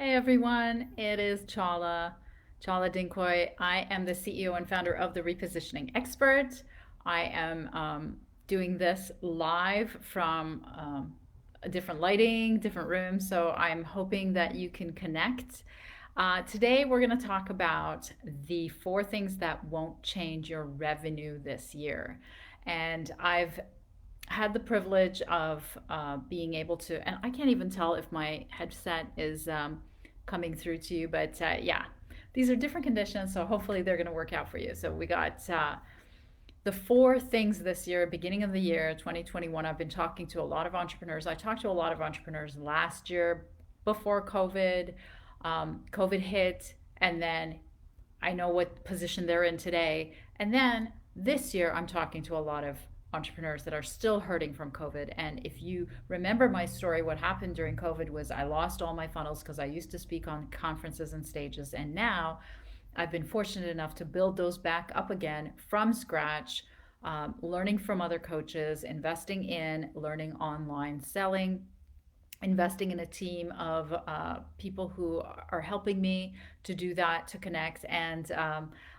Hey everyone, it is Chala Dinkoy. I am the CEO and founder of The Repositioning Expert. I am doing this live from a different lighting, different rooms, so I'm hoping that you can connect. Today, we're going to talk about the four things that won't change your revenue this year. And I've had the privilege of being able to, and I can't even tell if my headset is coming through to you, but yeah, these are different conditions, so hopefully they're going to work out for you. So we got the four things this year, beginning of the year, 2021. I've been talking to a lot of entrepreneurs. I talked to a lot of entrepreneurs last year before COVID. COVID hit, and then I know what position they're in today. And then this year, I'm talking to a lot of entrepreneurs that are still hurting from COVID. And if you remember my story, what happened during COVID was I lost all my funnels because I used to speak on conferences and stages. And now I've been fortunate enough to build those back up again from scratch, learning from other coaches, investing in learning online selling, investing in a team of people who are helping me to do that, to connect. And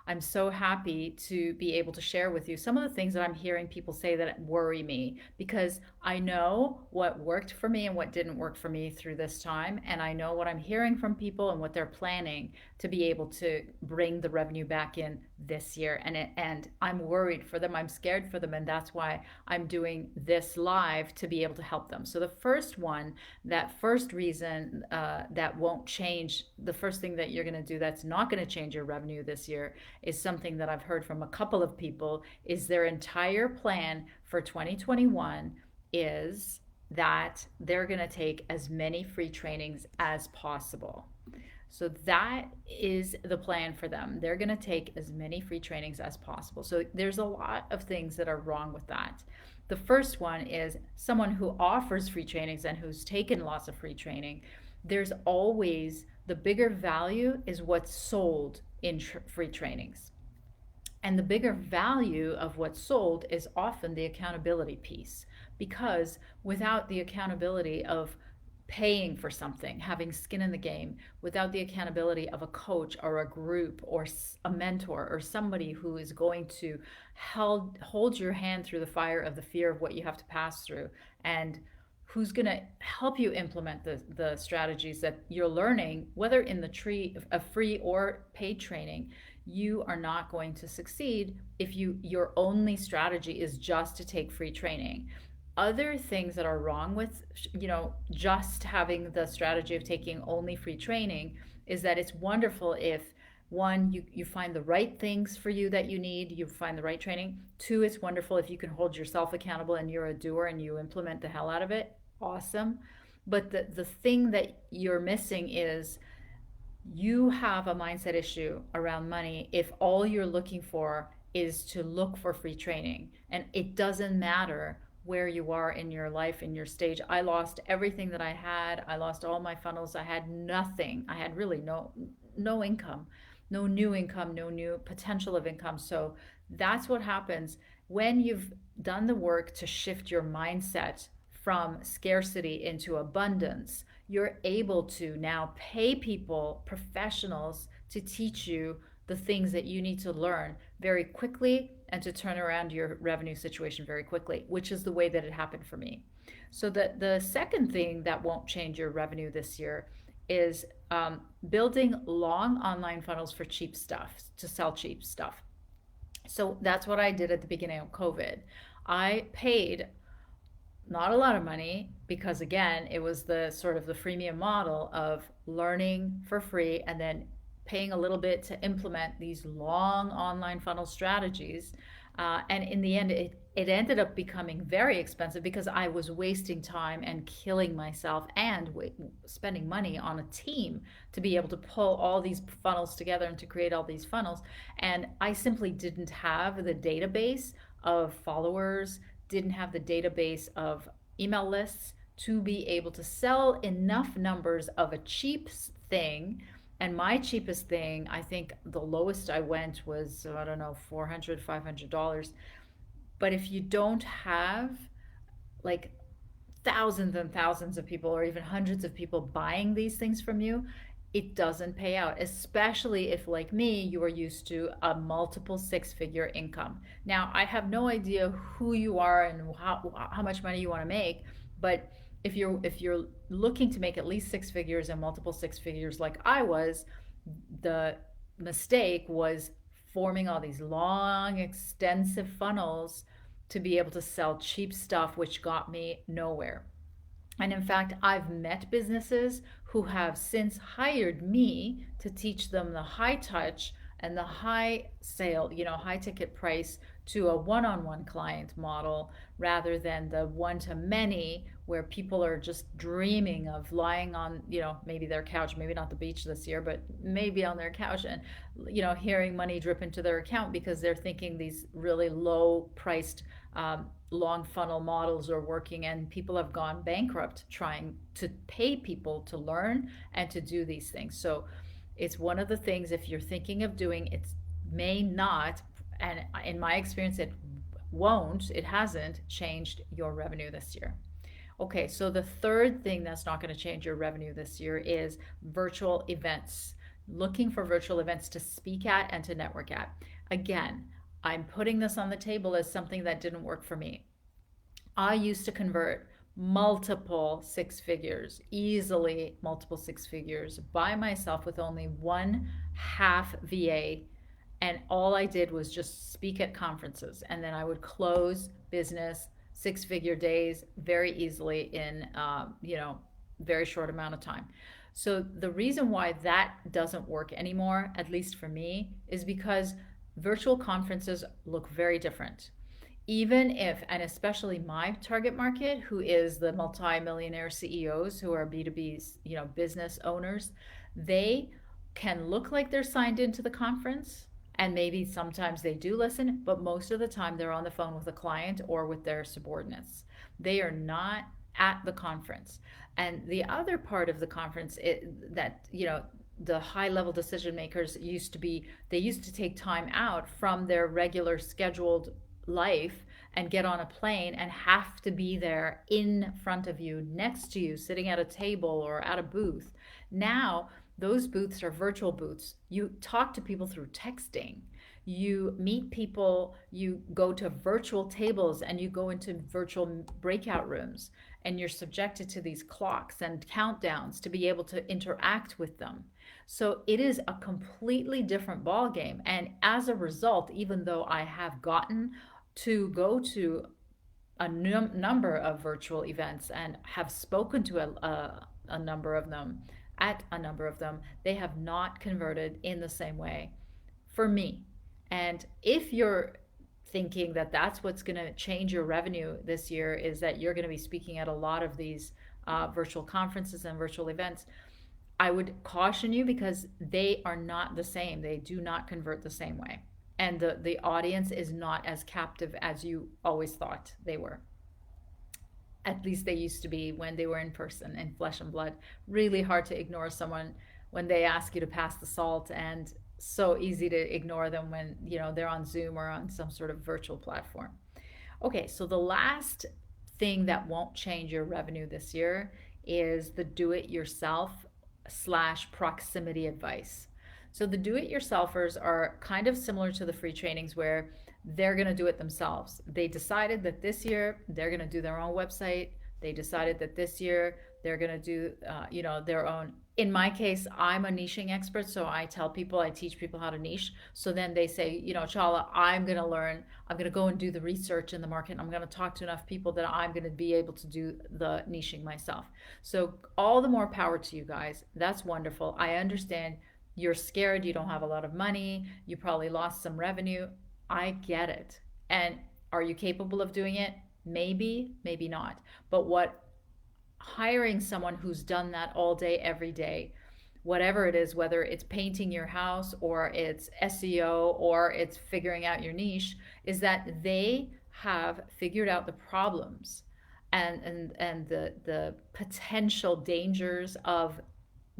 I'm so happy to be able to share with you some of the things that I'm hearing people say that worry me, because I know what worked for me and what didn't work for me through this time. And I know what I'm hearing from people and what they're planning to be able to bring the revenue back in this year. And I'm worried for them. I'm scared for them. And that's why I'm doing this live, to be able to help them. So the first one, that first reason that won't change, the first thing that you're going to do that's not going to change your revenue this year is something that I've heard from a couple of people, is their entire plan for 2021 is that they're going to take as many free trainings as possible. So that is the plan for them. They're going to take as many free trainings as possible. So there's a lot of things that are wrong with that. The first one is someone who offers free trainings and who's taken lots of free training. There's always the bigger value is what's sold in free trainings. And the bigger value of what's sold is often the accountability piece, because without the accountability of paying for something, having skin in the game, without the accountability of a coach or a group or a mentor or somebody who is going to hold your hand through the fire of the fear of what you have to pass through, and who's going to help you implement the strategies that you're learning, whether in the tree a free or paid training, you are not going to succeed if your only strategy is just to take free training. Other things that are wrong with just having the strategy of taking only free training is that it's wonderful if, one, you find the right things for you that you need, you find the right training. Two, it's wonderful if you can hold yourself accountable and you're a doer and you implement the hell out of it. Awesome. But the thing that you're missing is, you have a mindset issue around money if all you're looking for is to look for free training. And it doesn't matter where you are in your life, in your stage. I lost everything that I had. I lost all my funnels. I had nothing. I had really no income, no new income, no new potential of income. So that's what happens when you've done the work to shift your mindset from scarcity into abundance. You're able to now pay people, professionals, to teach you the things that you need to learn very quickly and to turn around your revenue situation very quickly, which is the way that it happened for me. So the second thing that won't change your revenue this year is building long online funnels for cheap stuff, to sell cheap stuff. So that's what I did at the beginning of COVID. I paid not a lot of money, because again, it was the sort of the freemium model of learning for free and then paying a little bit to implement these long online funnel strategies. And in the end, it ended up becoming very expensive because I was wasting time and killing myself and spending money on a team to be able to pull all these funnels together and to create all these funnels. And I simply didn't have the database of followers, didn't have the database of email lists to be able to sell enough numbers of a cheap thing. And my cheapest thing, I think the lowest I went was, I don't know, $400, $500. But if you don't have like thousands and thousands of people or even hundreds of people buying these things from you, it doesn't pay out, especially if, like me, you are used to a multiple six-figure income. Now, I have no idea who you are and how much money you want to make, but if you're looking to make at least six figures and multiple six figures like I was, the mistake was forming all these long, extensive funnels to be able to sell cheap stuff, which got me nowhere. And in fact, I've met businesses who have since hired me to teach them the high touch and the high sale, high ticket price to a one on one client model rather than the one to many where people are just dreaming of lying on, maybe their couch, maybe not the beach this year, but maybe on their couch and, hearing money drip into their account because they're thinking these really low priced long funnel models are working, and people have gone bankrupt trying to pay people to learn and to do these things. So it's one of the things, if you're thinking of doing it, may not, and in my experience it hasn't changed your revenue this year. Okay, so the third thing that's not going to change your revenue this year is virtual events. Looking for virtual events to speak at and to network at. Again, I'm putting this on the table as something that didn't work for me. I used to convert multiple six figures, easily multiple six figures by myself with only one half VA. And all I did was just speak at conferences. And then I would close business six figure days very easily in, very short amount of time. So the reason why that doesn't work anymore, at least for me, is because virtual conferences look very different. Even if, and especially my target market, who is the multi-millionaire CEOs who are B2B, business owners, they can look like they're signed into the conference, and maybe sometimes they do listen, but most of the time they're on the phone with a client or with their subordinates. They are not at the conference. And the other part of the conference that, the high level decision makers they used to take time out from their regular scheduled life and get on a plane and have to be there in front of you, next to you, sitting at a table or at a booth. Now, those booths are virtual booths. You talk to people through texting. You meet people, you go to virtual tables, and you go into virtual breakout rooms, and you're subjected to these clocks and countdowns to be able to interact with them. So it is a completely different ball game. And as a result, even though I have gotten to go to a number of virtual events and have spoken to a number of them, at a number of them, they have not converted in the same way for me. And if you're thinking that that's what's going to change your revenue this year, is that you're going to be speaking at a lot of these virtual conferences and virtual events, I would caution you because they are not the same. They do not convert the same way. And the audience is not as captive as you always thought they were. At least they used to be when they were in person, in flesh and blood. Really hard to ignore someone when they ask you to pass the salt, and so easy to ignore them when they're on Zoom or on some sort of virtual platform. Okay, so the last thing that won't change your revenue this year is the do-it-yourself / proximity advice. So the do-it-yourselfers are kind of similar to the free trainings where they're going to do it themselves. They decided that this year they're going to do their own website. They decided that this year they're going to do, their own. In my case, I'm a niching expert, so I teach people how to niche. So then they say, Chala, I'm going to go and do the research in the market. I'm going to talk to enough people that I'm going to be able to do the niching myself. So all the more power to you guys. That's wonderful. I understand you're scared, you don't have a lot of money, you probably lost some revenue. I get it. And are you capable of doing it? Maybe, maybe not. But hiring someone who's done that all day, every day, whatever it is, whether it's painting your house or it's SEO or it's figuring out your niche, is that they have figured out the problems and the potential dangers of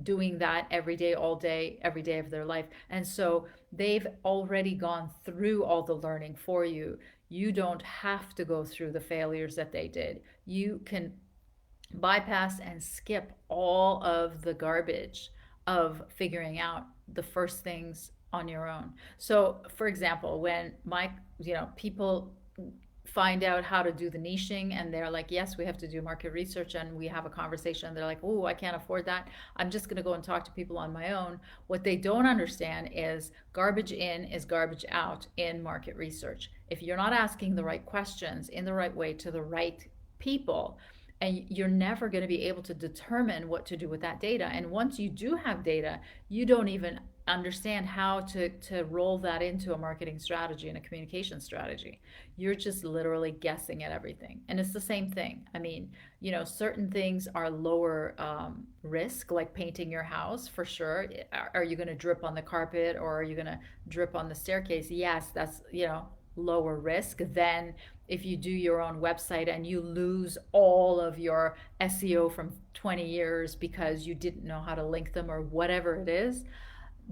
doing that every day, all day, every day of their life. And so they've already gone through all the learning for you. You don't have to go through the failures that they did. You can bypass and skip all of the garbage of figuring out the first things on your own. So, for example, when people find out how to do the niching and they're like, yes, we have to do market research, and we have a conversation, they're like, oh, I can't afford that, I'm just going to go and talk to people on my own. What they don't understand is garbage in is garbage out in market research. If you're not asking the right questions in the right way to the right people, and you're never going to be able to determine what to do with that data. And once you do have data, you don't even understand how to roll that into a marketing strategy and a communication strategy. You're just literally guessing at everything. And it's the same thing. I mean, certain things are lower risk, like painting your house, for sure. Are you going to drip on the carpet, or are you going to drip on the staircase? Yes, that's, lower risk than if you do your own website and you lose all of your SEO from 20 years because you didn't know how to link them or whatever it is.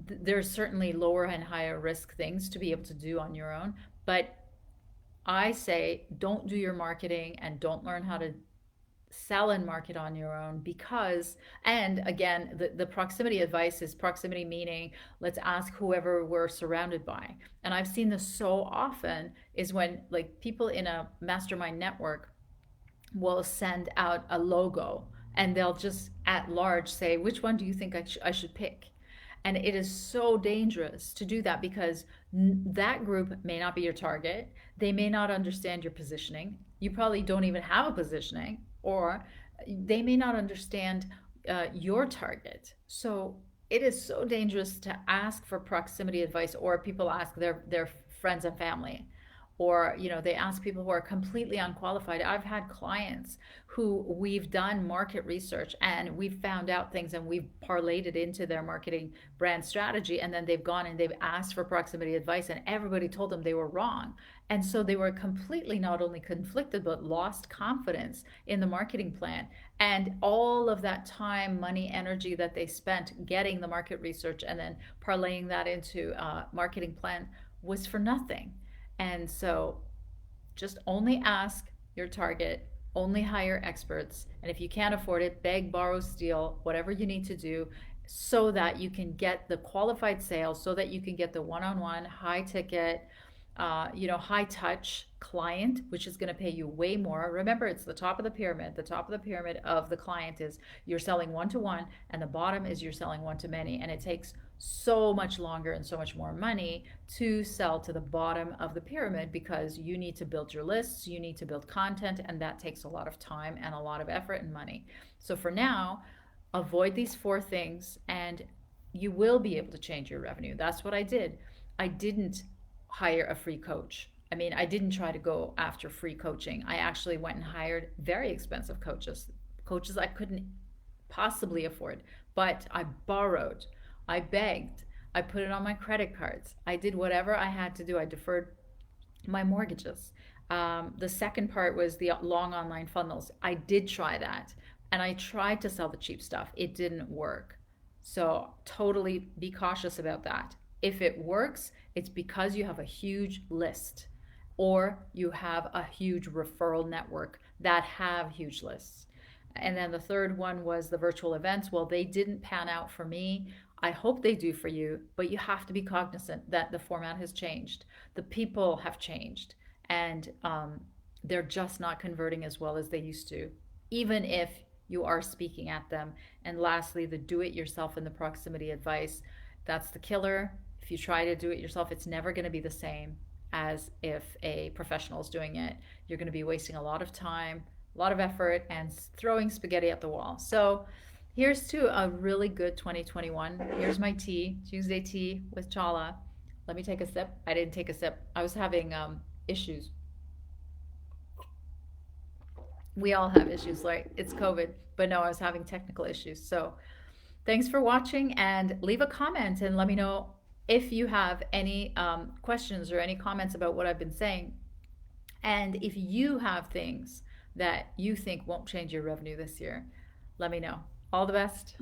There's certainly lower and higher risk things to be able to do on your own. But I say don't do your marketing and don't learn how to sell and market on your own, because, and again, the proximity advice is proximity, meaning let's ask whoever we're surrounded by. And I've seen this so often is when, like, people in a mastermind network will send out a logo and they'll just at large say, which one do you think I should pick? And it is so dangerous to do that, because that group may not be your target. They may not understand your positioning. You probably don't even have a positioning, or they may not understand your target. So it is so dangerous to ask for proximity advice, or people ask their friends and family, or they ask people who are completely unqualified. I've had clients who we've done market research and we've found out things and we've parlayed it into their marketing brand strategy, and then they've gone and they've asked for proximity advice and everybody told them they were wrong. And so they were completely not only conflicted but lost confidence in the marketing plan. And all of that time, money, energy that they spent getting the market research and then parlaying that into a marketing plan was for nothing. And so just only ask your target, only hire experts. And if you can't afford it, beg, borrow, steal, whatever you need to do, so that you can get the qualified sales, so that you can get the one-on-one, high ticket, high touch client, which is going to pay you way more. Remember, it's the top of the pyramid. The top of the pyramid of the client is you're selling one-to-one, and the bottom is you're selling one-to-many. And it takes so much longer and so much more money to sell to the bottom of the pyramid, because you need to build your lists, you need to build content, and that takes a lot of time and a lot of effort and money. So for now, avoid these four things and you will be able to change your revenue. That's what I did. I didn't hire a free coach. I mean, I didn't try to go after free coaching. I actually went and hired very expensive coaches I couldn't possibly afford, but I borrowed, I begged, I put it on my credit cards. I did whatever I had to do. I deferred my mortgages. The second part was the long online funnels. I did try that and I tried to sell the cheap stuff. It didn't work. So, totally be cautious about that. If it works, it's because you have a huge list or you have a huge referral network that have huge lists. And then the third one was the virtual events. Well, they didn't pan out for me. I hope they do for you, but you have to be cognizant that the format has changed. The people have changed, and they're just not converting as well as they used to, even if you are speaking at them. And lastly, the do it yourself and the proximity advice. That's the killer. If you try to do it yourself, it's never going to be the same as if a professional is doing it. You're going to be wasting a lot of time, a lot of effort, and throwing spaghetti at the wall. So here's to a really good 2021. Here's my tea, Tuesday tea with Chala. Let me take a sip. I didn't take a sip. I was having issues. We all have issues, right? It's COVID, but no, I was having technical issues. So thanks for watching, and leave a comment and let me know if you have any questions or any comments about what I've been saying. And if you have things that you think won't change your revenue this year, let me know. All the best.